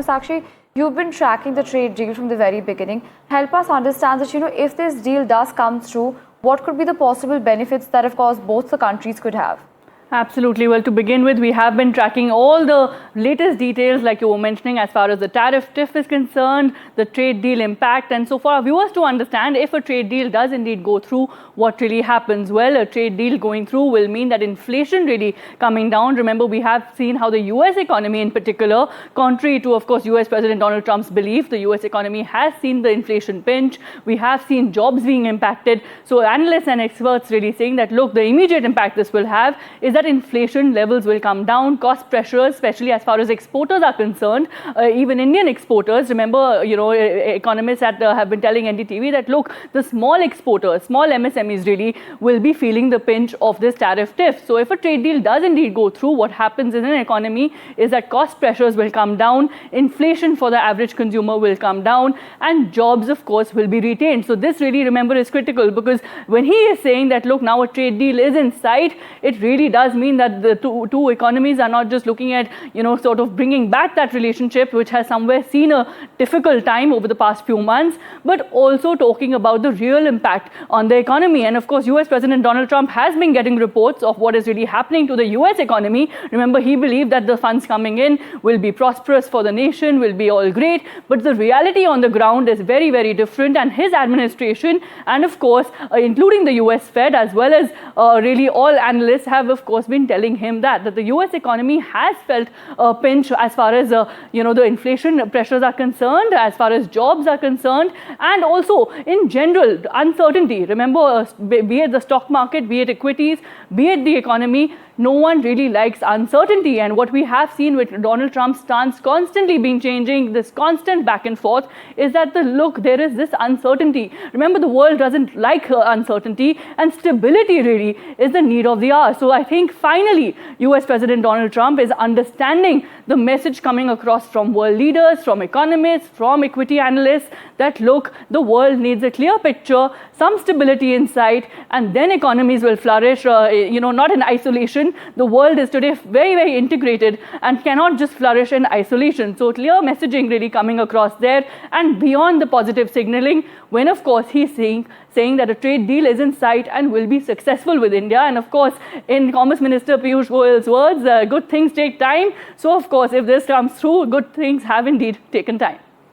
Sakshi, you've been tracking the trade deal from the very beginning. Help us understand that, if this deal does come through, what could be the possible benefits that, of course, both the countries could have? Absolutely. Well, to begin with, we have been tracking all the latest details, like you were mentioning, as far as the tariff tiff is concerned, the trade deal impact, and so for our viewers to understand, if a trade deal does indeed go through, what really happens? Well, a trade deal going through will mean that inflation really coming down. Remember, we have seen how the US economy in particular, contrary to, of course, US President Donald Trump's belief, the US economy has seen the inflation pinch. We have seen jobs being impacted. So analysts and experts really saying that, look, the immediate impact this will have is that inflation levels will come down, cost pressures, especially as far as exporters are concerned, even Indian exporters. Remember, economists have been telling NDTV that, look, the small exporters, small MSMEs really will be feeling the pinch of this tariff tiff. So if a trade deal does indeed go through, what happens in an economy is that cost pressures will come down, inflation for the average consumer will come down, and jobs, of course, will be retained. So this really, remember, is critical, because when he is saying that, look, now a trade deal is in sight, it really does mean that the two economies are not just looking at, sort of bringing back that relationship, which has somewhere seen a difficult time over the past few months, but also talking about the real impact on the economy. And of course, US President Donald Trump has been getting reports of what is really happening to the US economy. Remember, he believed that the funds coming in will be prosperous for the nation, will be all great, but the reality on the ground is very, very different. And his administration, and of course, including the US Fed, as well as really all analysts, have of course been telling him that the US economy has felt a pinch as far as the inflation pressures are concerned, as far as jobs are concerned, and also in general uncertainty. Remember, be it the stock market, be it equities, be it the economy, no one really likes uncertainty. And what we have seen with Donald Trump's stance constantly being changing, this constant back and forth, is that look, there is this uncertainty. Remember, the world doesn't like uncertainty, and stability really is the need of the hour. So I think finally US President Donald Trump is understanding the message coming across from world leaders, from economists, from equity analysts, that look, the world needs a clear picture, some stability in sight, and then economies will flourish, not in isolation. The world is today very, very integrated and cannot just flourish in isolation. So clear messaging really coming across there, and beyond the positive signaling, when of course he's saying that a trade deal is in sight and will be successful with India. And of course, in Commerce Minister Piyush Goyal's words, good things take time. So of course, if this comes through, good things have indeed taken time.